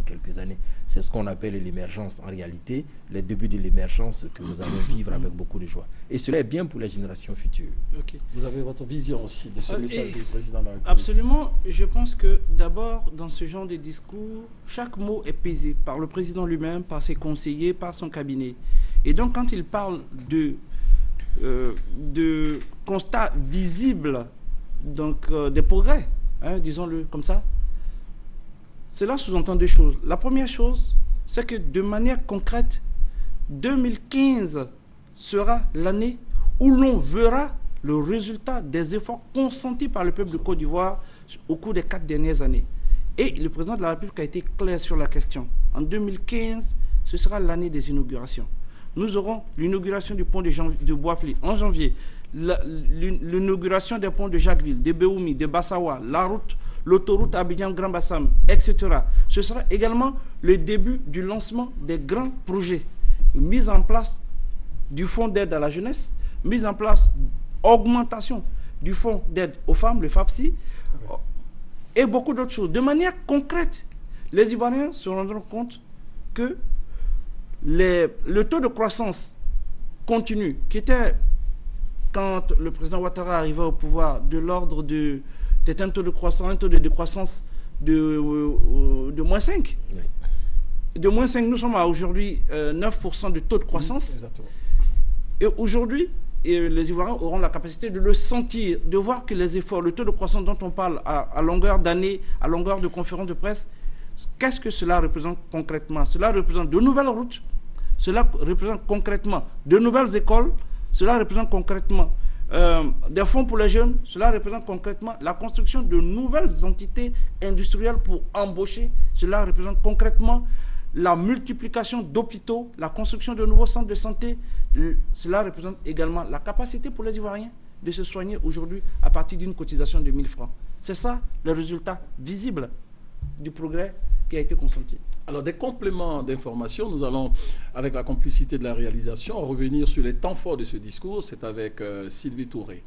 quelques années. C'est ce qu'on appelle l'émergence en réalité, les débuts de l'émergence que nous allons vivre avec beaucoup de joie. Et cela est bien pour la génération future. Okay. Vous avez votre vision aussi de ce message du président de la République. Absolument. Je pense que d'abord, dans ce genre de discours, chaque mot est pesé par le président lui-même, par ses conseillers, par son cabinet. Et donc, quand il parle de constats visibles, donc des progrès, hein, disons-le comme ça, cela sous-entend deux choses. La première chose, c'est que de manière concrète, 2015 sera l'année où l'on verra le résultat des efforts consentis par le peuple de Côte d'Ivoire au cours des 4 dernières années. Et le président de la République a été clair sur la question. En 2015, ce sera l'année des inaugurations. Nous aurons l'inauguration du pont de Boisfly en janvier, l'inauguration des ponts de Jacquesville, de Béoumi, de Bassawa, l'autoroute Abidjan-Grand Bassam, etc. Ce sera également le début du lancement des grands projets. Mise en place du fonds d'aide à la jeunesse, mise en place, augmentation du fonds d'aide aux femmes, le FAFSI, et beaucoup d'autres choses. De manière concrète, les Ivoiriens se rendront compte que le taux de croissance continu, qui était, quand le président Ouattara arrivait au pouvoir, de l'ordre c'était un taux de croissance, un taux de décroissance de moins 5. Oui. De moins 5, nous sommes à aujourd'hui 9% de taux de croissance. Exactement. Et aujourd'hui, les Ivoiriens auront la capacité de le sentir, de voir que les efforts, le taux de croissance dont on parle à longueur d'année, à longueur de conférences de presse, qu'est-ce que cela représente concrètement? Cela représente de nouvelles routes, cela représente concrètement de nouvelles écoles, cela représente concrètement des fonds pour les jeunes, cela représente concrètement la construction de nouvelles entités industrielles pour embaucher, cela représente concrètement la multiplication d'hôpitaux, la construction de nouveaux centres de santé, cela représente également la capacité pour les Ivoiriens de se soigner aujourd'hui à partir d'une cotisation de 1000 francs. C'est ça le résultat visible du progrès qui a été consenti. Alors, des compléments d'information, nous allons, avec la complicité de la réalisation, revenir sur les temps forts de ce discours. C'est avec Sylvie Touré.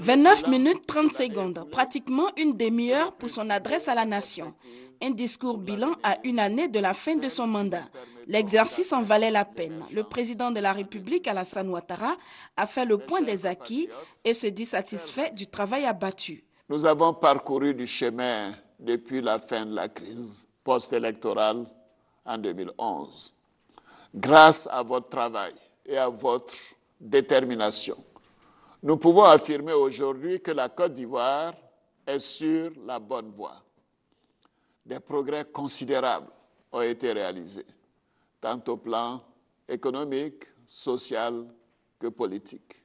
29 minutes 30 secondes, pratiquement une demi-heure pour son adresse à la nation. Un discours bilan à une année de la fin de son mandat. L'exercice en valait la peine. Le président de la République, Alassane Ouattara, a fait le point des acquis et se dit satisfait du travail abattu. Nous avons parcouru du chemin depuis la fin de la crise post-électorale en 2011. Grâce à votre travail et à votre détermination, nous pouvons affirmer aujourd'hui que la Côte d'Ivoire est sur la bonne voie. Des progrès considérables ont été réalisés, tant au plan économique, social que politique.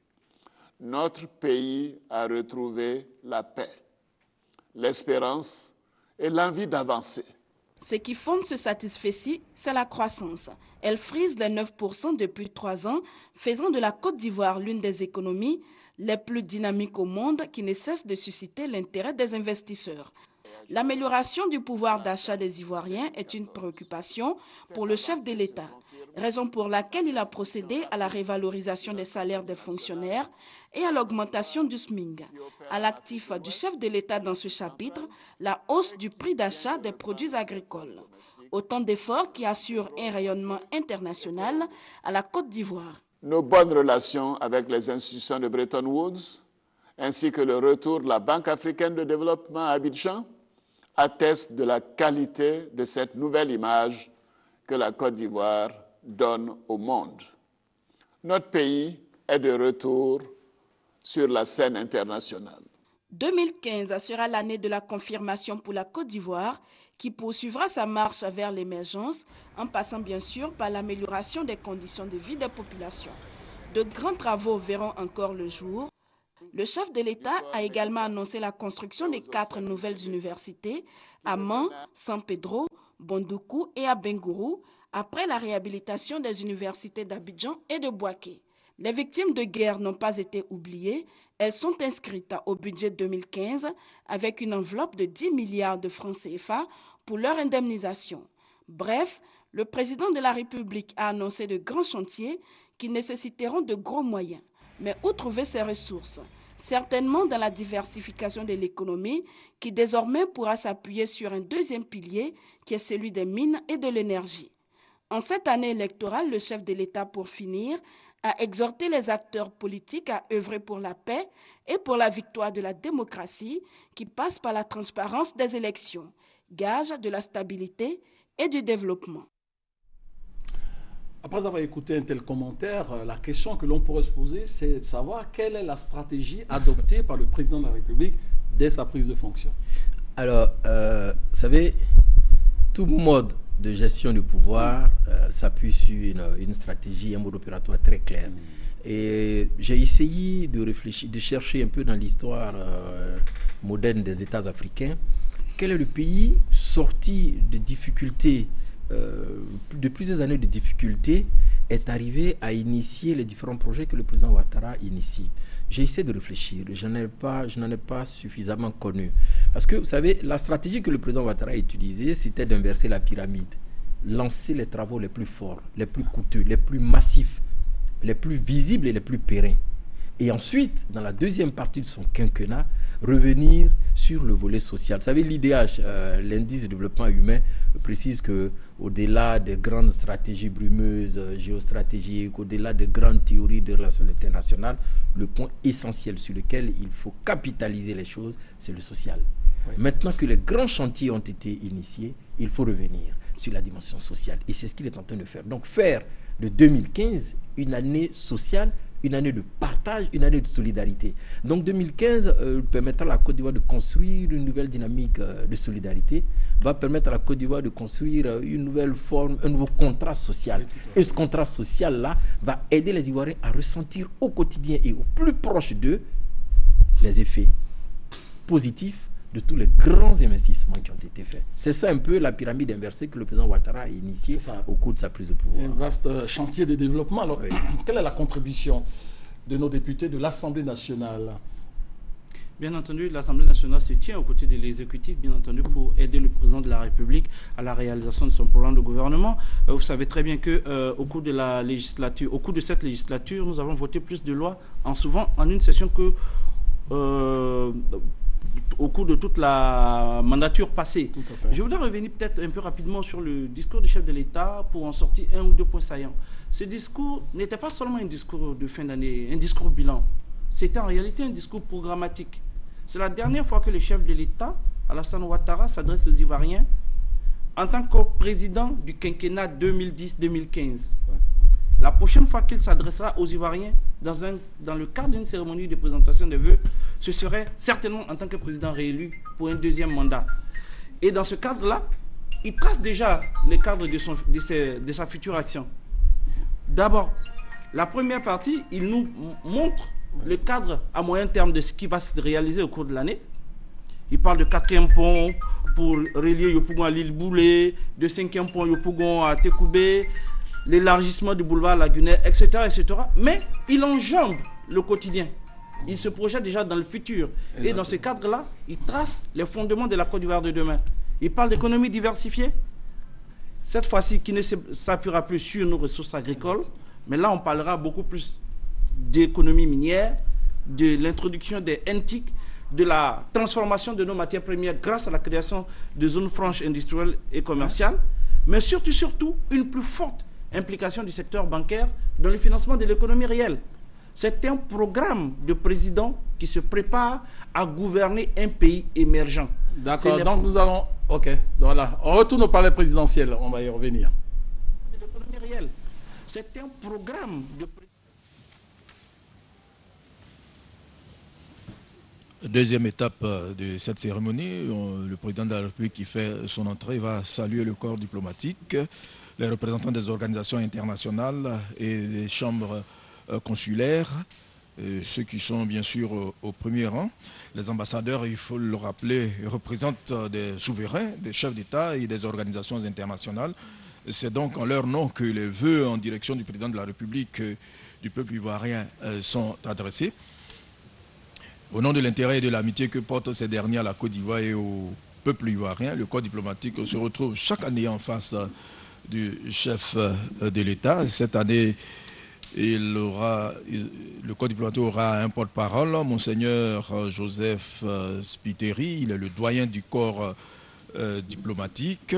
Notre pays a retrouvé la paix, l'espérance et l'envie d'avancer. Ce qui fonde ce satisfait-ci, c'est la croissance. Elle frise les 9% depuis 3 ans, faisant de la Côte d'Ivoire l'une des économies les plus dynamiques au monde qui ne cesse de susciter l'intérêt des investisseurs. L'amélioration du pouvoir d'achat des Ivoiriens est une préoccupation pour le chef de l'État, raison pour laquelle il a procédé à la révalorisation des salaires des fonctionnaires et à l'augmentation du SMIC. À l'actif du chef de l'État dans ce chapitre, la hausse du prix d'achat des produits agricoles. Autant d'efforts qui assurent un rayonnement international à la Côte d'Ivoire. Nos bonnes relations avec les institutions de Bretton Woods, ainsi que le retour de la Banque africaine de développement à Abidjan, attestent de la qualité de cette nouvelle image que la Côte d'Ivoire donne au monde. Notre pays est de retour sur la scène internationale. 2015 sera l'année de la confirmation pour la Côte d'Ivoire qui poursuivra sa marche vers l'émergence en passant bien sûr par l'amélioration des conditions de vie des populations. De grands travaux verront encore le jour. Le chef de l'État a également annoncé la construction de 4 nouvelles universités à Mans, San Pedro, Bondoukou et à Bengourou après la réhabilitation des universités d'Abidjan et de Bouaké. Les victimes de guerre n'ont pas été oubliées. Elles sont inscrites au budget 2015 avec une enveloppe de 10 milliards de francs CFA pour leur indemnisation. Bref, le président de la République a annoncé de grands chantiers qui nécessiteront de gros moyens. Mais où trouver ces ressources? certainement dans la diversification de l'économie qui désormais pourra s'appuyer sur un deuxième pilier qui est celui des mines et de l'énergie. En cette année électorale, le chef de l'État, pour finir, a exhorté les acteurs politiques à œuvrer pour la paix et pour la victoire de la démocratie qui passe par la transparence des élections, gage de la stabilité et du développement. Après avoir écouté un tel commentaire, la question que l'on pourrait se poser, c'est de savoir quelle est la stratégie adoptée par le président de la République dès sa prise de fonction. Alors, vous savez, tout mode de gestion du pouvoir s'appuie sur une stratégie, un mode opératoire très clair. Et j'ai essayé de réfléchir, de chercher un peu dans l'histoire moderne des États africains, quel est le pays sorti de difficultés, de plusieurs années de difficultés, est arrivé à initier les différents projets que le président Ouattara initie. J'ai essayé de réfléchir, je n'en ai pas suffisamment connu. Parce que, vous savez, la stratégie que le président Ouattara a utilisée, c'était d'inverser la pyramide, lancer les travaux les plus forts, les plus coûteux, les plus massifs, les plus visibles et les plus pérennes. Et ensuite, dans la deuxième partie de son quinquennat, revenir sur le volet social. Vous savez, l'IDH, l'indice de développement humain, précise qu'au-delà des grandes stratégies brumeuses, géostratégiques, au-delà des grandes théories de relations internationales, le point essentiel sur lequel il faut capitaliser les choses, c'est le social. Oui. Maintenant que les grands chantiers ont été initiés, il faut revenir sur la dimension sociale. Et c'est ce qu'il est en train de faire. Donc faire de 2015 une année sociale, une année de partage, une année de solidarité. Donc 2015 permettra à la Côte d'Ivoire de construire une nouvelle dynamique de solidarité, va permettre à la Côte d'Ivoire de construire une nouvelle forme, un nouveau contrat social. Et ce contrat social-là va aider les Ivoiriens à ressentir au quotidien et au plus proche d'eux les effets positifs de tous les grands investissements qui ont été faits. C'est ça un peu la pyramide inversée que le président Ouattara a initiée au cours de sa prise de pouvoir. Un vaste chantier de développement. Alors, quelle est la contribution de nos députés de l'Assemblée nationale? Bien entendu, l'Assemblée nationale se tient aux côtés de l'exécutif, bien entendu, pour aider le président de la République à la réalisation de son programme de gouvernement. Vous savez très bien que au cours de cette législature, nous avons voté plus de lois souvent en une session que au cours de toute la mandature passée. Je voudrais revenir peut-être un peu rapidement sur le discours du chef de l'État pour en sortir un ou deux points saillants. Ce discours n'était pas seulement un discours de fin d'année, un discours bilan. C'était en réalité un discours programmatique. C'est la dernière fois que le chef de l'État, Alassane Ouattara, s'adresse aux Ivoiriens en tant que président du quinquennat 2010-2015. La prochaine fois qu'il s'adressera aux Ivoiriens dans le cadre d'une cérémonie de présentation des vœux, ce serait certainement en tant que président réélu pour un deuxième mandat. Et dans ce cadre-là, il trace déjà le cadre de sa future action. D'abord, la première partie, il nous montre le cadre à moyen terme de ce qui va se réaliser au cours de l'année. Il parle de 4e pont pour relier Yopougon à l'île Boulé, de 5e pont Yopougon à Tekoubé, l'élargissement du boulevard Lagunaire, etc., etc. Mais il enjambe le quotidien. Il se projette déjà dans le futur. Exactement. Et dans ce cadre-là, il trace les fondements de la Côte d'Ivoire de demain. Il parle d'économie diversifiée, cette fois-ci qui ne s'appuiera plus sur nos ressources agricoles, mais là on parlera beaucoup plus d'économie minière, de l'introduction des NTIC, de la transformation de nos matières premières grâce à la création de zones franches industrielles et commerciales, mais surtout une plus forte implication du secteur bancaire dans le financement de l'économie réelle. C'est un programme de président qui se prépare à gouverner un pays émergent. D'accord, donc nous allons... Ok, voilà. On retourne au palais présidentiel, on va y revenir. De l'économie réelle. C'est un programme de... Deuxième étape de cette cérémonie, le président de la République qui fait son entrée va saluer le corps diplomatique, les représentants des organisations internationales et des chambres consulaires, ceux qui sont bien sûr au premier rang. Les ambassadeurs, il faut le rappeler, représentent des souverains, des chefs d'État et des organisations internationales. C'est donc en leur nom que les vœux en direction du président de la République du peuple ivoirien sont adressés. Au nom de l'intérêt et de l'amitié que portent ces derniers à la Côte d'Ivoire et au peuple ivoirien, le corps diplomatique se retrouve chaque année en face du chef de l'État. Cette année, le corps diplomatique aura un porte-parole, Monseigneur Joseph Spiteri, il est le doyen du corps diplomatique.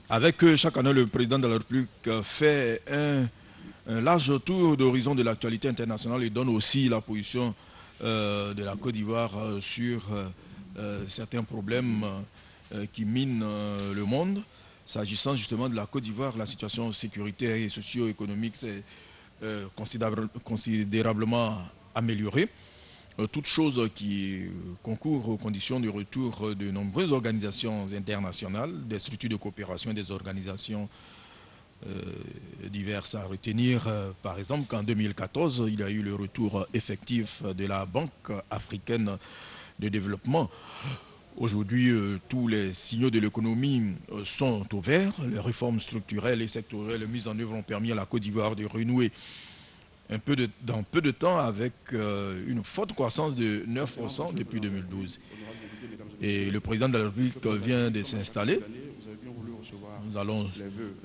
Avec eux, chaque année, le président de la République fait un large tour d'horizon de l'actualité internationale et donne aussi la position de la Côte d'Ivoire sur certains problèmes qui minent le monde. S'agissant justement de la Côte d'Ivoire, la situation sécuritaire et socio-économique s'est considérablement améliorée. Toutes choses qui concourent aux conditions de retour de nombreuses organisations internationales, des structures de coopération et des organisations diverses à retenir. Par exemple, qu'en 2014, il y a eu le retour effectif de la Banque africaine de développement. Aujourd'hui, tous les signaux de l'économie sont au vert. Les réformes structurelles et sectorielles mises en œuvre ont permis à la Côte d'Ivoire de renouer dans peu de temps avec une forte croissance de 9% depuis 2012. Et le président de la République vient de s'installer. Nous allons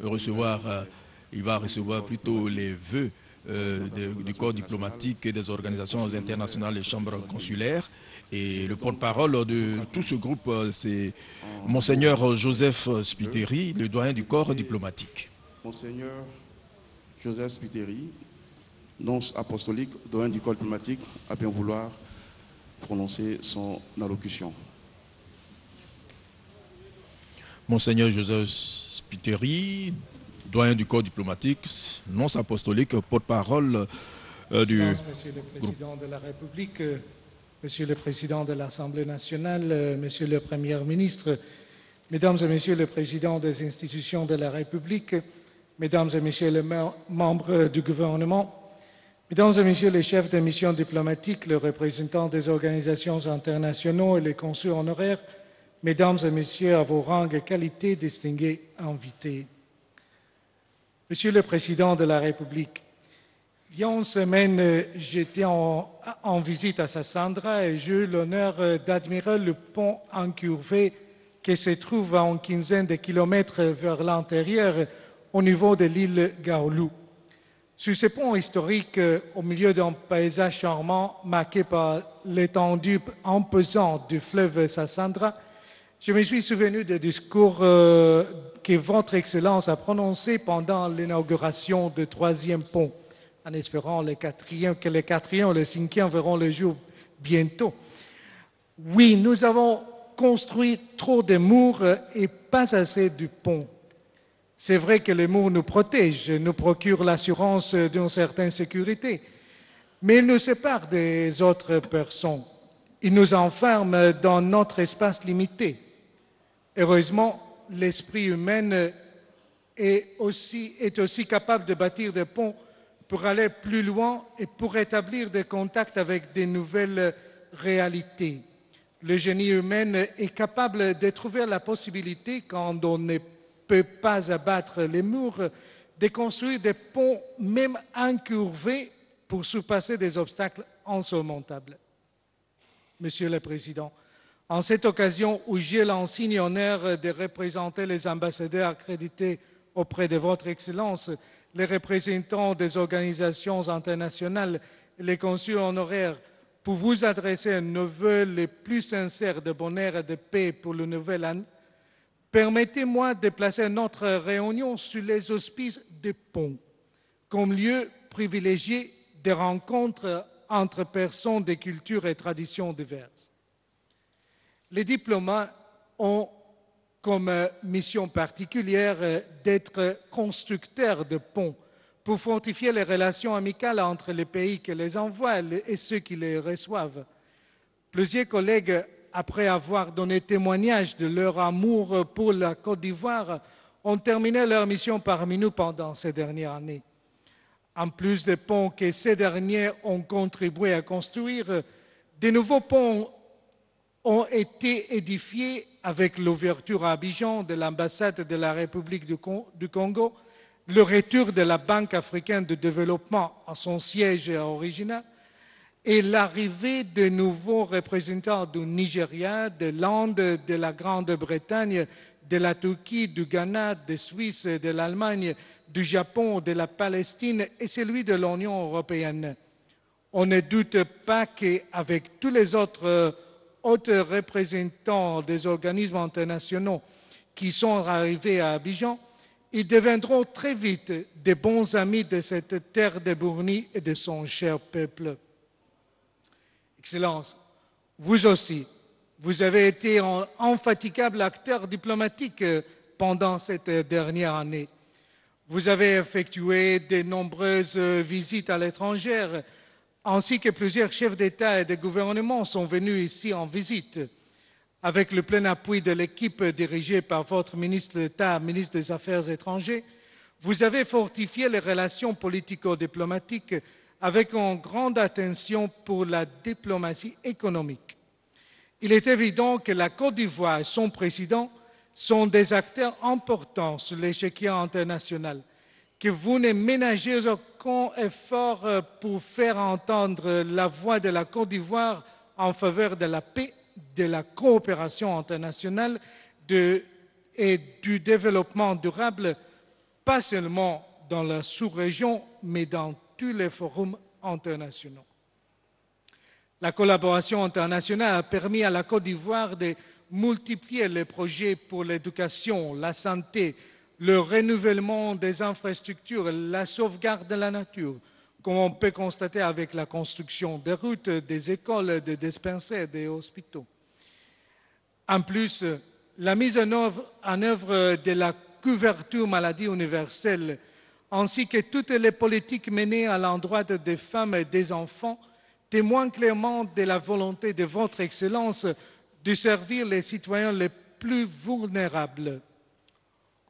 recevoir, il va recevoir plutôt les vœux du corps diplomatique et des organisations internationales et chambres consulaires. Et le porte-parole de tout ce groupe, c'est Monseigneur Joseph Spiteri, le doyen du corps diplomatique. Monseigneur Joseph Spiteri, nonce apostolique, doyen du corps diplomatique, a bien vouloir prononcer son allocution. Monseigneur Joseph Spiteri, doyen du corps diplomatique, nonce apostolique, porte-parole du Monsieur le Président de la République, Monsieur le Président de l'Assemblée nationale, Monsieur le Premier ministre, Mesdames et Messieurs les Présidents des institutions de la République, Mesdames et Messieurs les membres du gouvernement, Mesdames et Messieurs les chefs de mission diplomatique, les représentants des organisations internationales et les consuls honoraires, Mesdames et Messieurs à vos rangs et qualités, distingués invités. Monsieur le Président de la République, il y a une semaine, j'étais en visite à Sassandra et j'ai eu l'honneur d'admirer le pont incurvé qui se trouve à une quinzaine de kilomètres vers l'intérieur au niveau de l'île Gaoulou. Sur ce pont historique, au milieu d'un paysage charmant marqué par l'étendue imposante du fleuve Sassandra, je me suis souvenu du discours que Votre Excellence a prononcé pendant l'inauguration du troisième pont, en espérant que le quatrième et le cinquième verront le jour bientôt. Oui, nous avons construit trop de murs et pas assez de ponts. C'est vrai que les murs nous protègent, nous procurent l'assurance d'une certaine sécurité, mais ils nous séparent des autres personnes. Ils nous enferment dans notre espace limité. Heureusement, l'esprit humain est aussi capable de bâtir des ponts pour aller plus loin et pour établir des contacts avec de nouvelles réalités. Le génie humain est capable de trouver la possibilité, quand on ne peut pas abattre les murs, de construire des ponts même incurvés pour surpasser des obstacles insurmontables. Monsieur le Président, en cette occasion où j'ai l'insigne honneur de représenter les ambassadeurs accrédités auprès de Votre Excellence, les représentants des organisations internationales et les consuls honoraires, pour vous adresser nos vœux les plus sincères de bonheur et de paix pour le nouvel an, permettez-moi de placer notre réunion sur les auspices des ponts, comme lieu privilégié de rencontres entre personnes de cultures et traditions diverses. Les diplomates ont comme mission particulière d'être constructeurs de ponts pour fortifier les relations amicales entre les pays qui les envoient et ceux qui les reçoivent. Plusieurs collègues, après avoir donné témoignage de leur amour pour la Côte d'Ivoire, ont terminé leur mission parmi nous pendant ces dernières années. En plus des ponts que ces derniers ont contribué à construire, de nouveaux ponts ont été édifiés avec l'ouverture à Abidjan de l'ambassade de la République du Congo, le retour de la Banque africaine de développement à son siège original et l'arrivée de nouveaux représentants du Nigeria, de l'Inde, de la Grande-Bretagne, de la Turquie, du Ghana, de Suisse, de l'Allemagne, du Japon, de la Palestine et celui de l'Union européenne. On ne doute pas qu'avec tous les autres représentants des organismes internationaux qui sont arrivés à Abidjan, ils deviendront très vite de bons amis de cette terre de Bourni et de son cher peuple. Excellence, vous aussi, vous avez été un infatigable acteur diplomatique pendant cette dernière année. Vous avez effectué de nombreuses visites à l'étranger, ainsi que plusieurs chefs d'État et de gouvernement sont venus ici en visite. Avec le plein appui de l'équipe dirigée par votre ministre d'État, ministre des Affaires étrangères, vous avez fortifié les relations politico-diplomatiques avec une grande attention pour la diplomatie économique. Il est évident que la Côte d'Ivoire et son président sont des acteurs importants sur l'échiquier international, que vous ne ménagez aucun effort pour faire entendre la voix de la Côte d'Ivoire en faveur de la paix, de la coopération internationale et du développement durable, pas seulement dans la sous-région, mais dans tous les forums internationaux. La collaboration internationale a permis à la Côte d'Ivoire de multiplier les projets pour l'éducation, la santé, le renouvellement des infrastructures, la sauvegarde de la nature, comme on peut constater avec la construction des routes, des écoles, des dispensaires, des hôpitaux. En plus, la mise en œuvre de la couverture maladie universelle, ainsi que toutes les politiques menées à l'endroit des femmes et des enfants, témoignent clairement de la volonté de votre Excellence de servir les citoyens les plus vulnérables.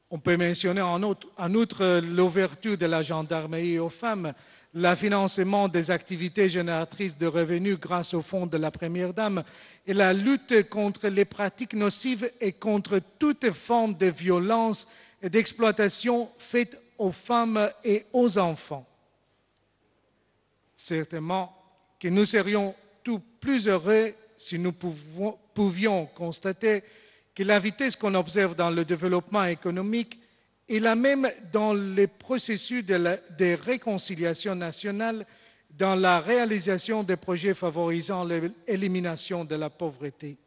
On peut mentionner en outre l'ouverture de la gendarmerie aux femmes, le financement des activités génératrices de revenus grâce au fonds de la Première Dame et la lutte contre les pratiques nocives et contre toute forme de violence et d'exploitation faite aux femmes et aux enfants. Certainement que nous serions tous plus heureux si nous pouvions constater que la vitesse qu'on observe dans le développement économique est la même dans les processus de réconciliation nationale, dans la réalisation des projets favorisant l'élimination de la pauvreté.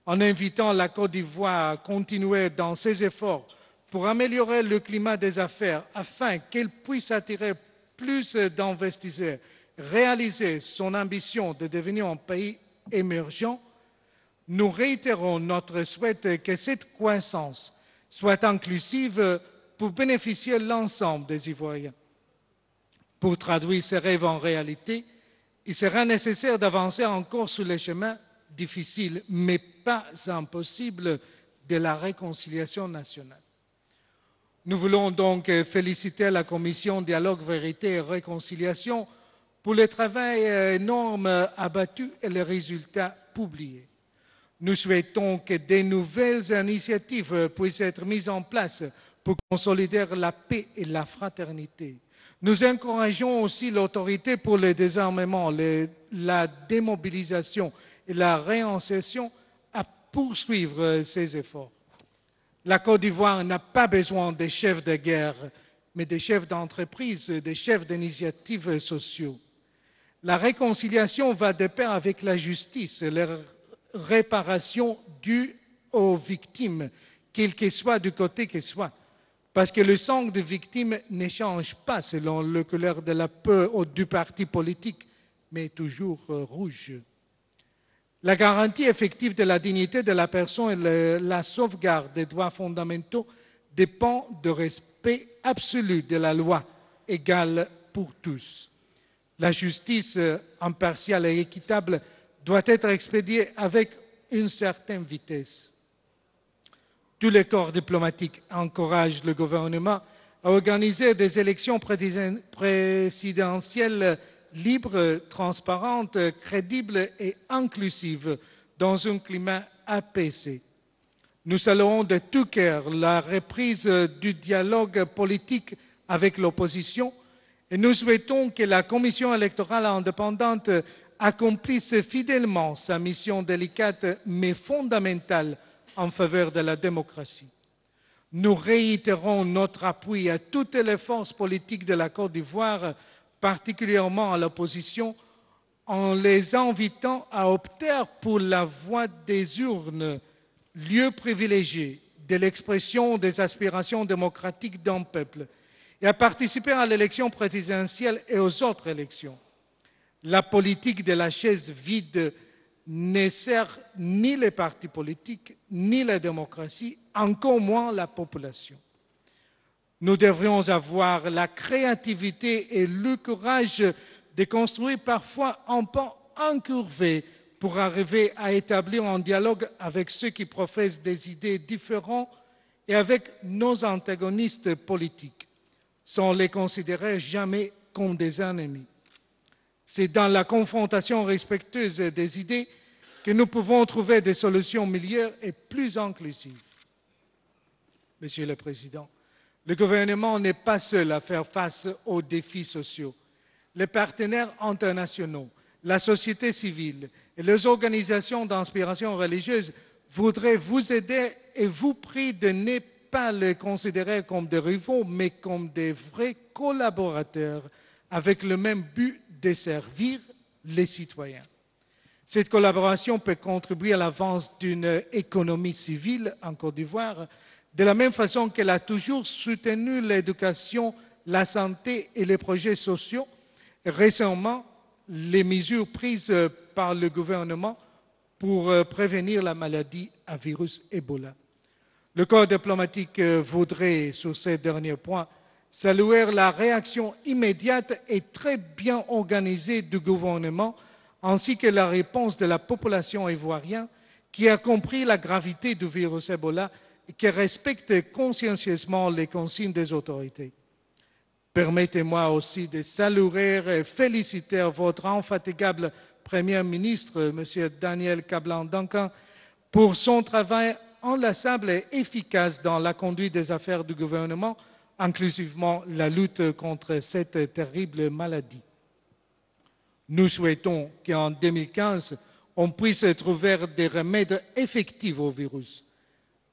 En invitant la Côte d'Ivoire à continuer dans ses efforts pour améliorer le climat des affaires afin qu'elle puisse attirer plus d'investisseurs, réaliser son ambition de devenir un pays émergent, nous réitérons notre souhait que cette croissance soit inclusive pour bénéficier l'ensemble des Ivoiriens. Pour traduire ces rêves en réalité, il sera nécessaire d'avancer encore sur les chemins difficiles, mais pas impossibles, de la réconciliation nationale. Nous voulons donc féliciter la Commission Dialogue, Vérité et Réconciliation pour le travail énorme abattu et les résultats publiés. Nous souhaitons que de nouvelles initiatives puissent être mises en place pour consolider la paix et la fraternité. Nous encourageons aussi l'autorité pour le désarmement, la démobilisation et la réinsertion à poursuivre ces efforts. La Côte d'Ivoire n'a pas besoin des chefs de guerre, mais des chefs d'entreprise, des chefs d'initiatives sociaux. La réconciliation va de pair avec la justice et la réparation due aux victimes, quel que soit du côté que soit. Parce que le sang des victimes ne change pas selon le couleur de la peau ou du parti politique, mais toujours rouge. La garantie effective de la dignité de la personne et la sauvegarde des droits fondamentaux dépend du respect absolu de la loi, égale pour tous. La justice impartiale et équitable doit être expédiée avec une certaine vitesse. Tous les corps diplomatiques encouragent le gouvernement à organiser des élections présidentielles libres, transparentes, crédibles et inclusives dans un climat apaisé. Nous saluons de tout cœur la reprise du dialogue politique avec l'opposition et nous souhaitons que la Commission électorale indépendante accomplisse fidèlement sa mission délicate mais fondamentale en faveur de la démocratie. Nous réitérons notre appui à toutes les forces politiques de la Côte d'Ivoire, particulièrement à l'opposition, en les invitant à opter pour la voie des urnes, lieu privilégié de l'expression des aspirations démocratiques d'un peuple, et à participer à l'élection présidentielle et aux autres élections. La politique de la chaise vide ne sert ni les partis politiques, ni la démocratie, encore moins la population. Nous devrions avoir la créativité et le courage de construire parfois un pas incurvé pour arriver à établir un dialogue avec ceux qui professent des idées différentes et avec nos antagonistes politiques, sans les considérer jamais comme des ennemis. C'est dans la confrontation respectueuse des idées que nous pouvons trouver des solutions meilleures et plus inclusives. Monsieur le Président, le gouvernement n'est pas seul à faire face aux défis sociaux. Les partenaires internationaux, la société civile et les organisations d'inspiration religieuse voudraient vous aider et vous prient de ne pas les considérer comme des rivaux, mais comme des vrais collaborateurs avec le même but de servir les citoyens. Cette collaboration peut contribuer à l'avance d'une économie civile en Côte d'Ivoire, de la même façon qu'elle a toujours soutenu l'éducation, la santé et les projets sociaux. Récemment, les mesures prises par le gouvernement pour prévenir la maladie à virus Ebola. Le corps diplomatique voudrait, sur ces derniers points, saluer la réaction immédiate et très bien organisée du gouvernement, ainsi que la réponse de la population ivoirienne qui a compris la gravité du virus Ebola et qui respecte consciencieusement les consignes des autorités. Permettez-moi aussi de saluer et féliciter votre infatigable Premier ministre, M. Daniel Kablan-Duncan, pour son travail inlassable et efficace dans la conduite des affaires du gouvernement, inclusivement la lutte contre cette terrible maladie. Nous souhaitons qu'en 2015, on puisse trouver des remèdes effectifs au virus.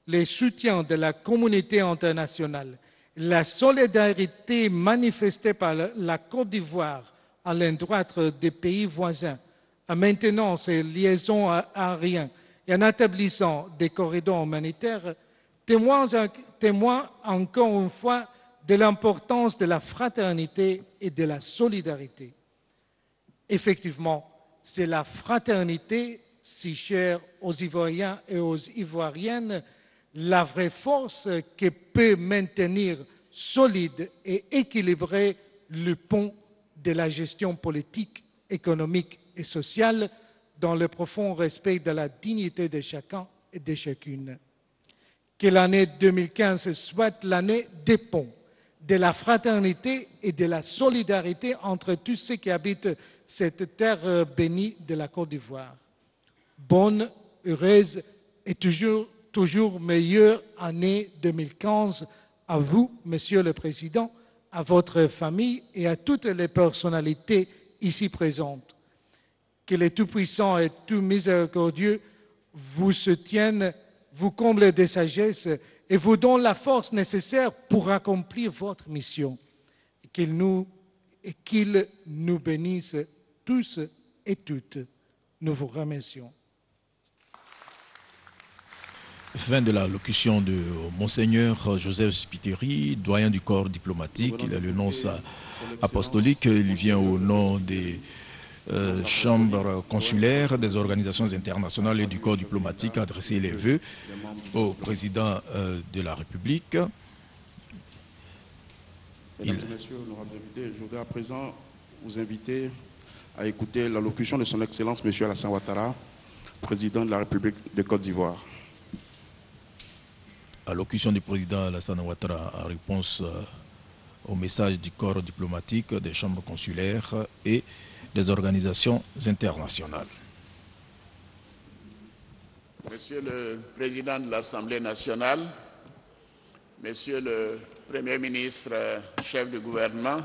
Le soutien de la communauté internationale, la solidarité manifestée par la Côte d'Ivoire à l'endroit des pays voisins, en maintenant ses liaisons aériennes et en établissant des corridors humanitaires, témoignent encore une fois de l'importance de la fraternité et de la solidarité. Effectivement, c'est la fraternité, si chère aux Ivoiriens et aux Ivoiriennes, la vraie force qui peut maintenir solide et équilibré le pont de la gestion politique, économique et sociale dans le profond respect de la dignité de chacun et de chacune. Que l'année 2015 soit l'année des ponts, de la fraternité et de la solidarité entre tous ceux qui habitent cette terre bénie de la Côte d'Ivoire. Bonne, heureuse et toujours meilleure année 2015 à vous, Monsieur le Président, à votre famille et à toutes les personnalités ici présentes. Que le Tout-Puissant et Tout-Miséricordieux vous soutiennent, vous comble de sagesse et vous donne la force nécessaire pour accomplir votre mission. Qu'il nous bénisse tous et toutes. Nous vous remercions. Fin de l'allocution de Monseigneur Joseph Spiteri, doyen du corps diplomatique. Il a le nonce apostolique. Il vient au nom des chambres consulaires, des organisations internationales et du corps diplomatique adresser les vœux au président de la République. Mesdames et messieurs, honorables invités, je voudrais à présent vous inviter à écouter l'allocution de son Excellence M. Alassane Ouattara, président de la République de Côte d'Ivoire. Allocution du président Alassane Ouattara en réponse au message du corps diplomatique, des chambres consulaires et des organisations internationales. Monsieur le Président de l'Assemblée nationale, Monsieur le Premier ministre, chef du gouvernement,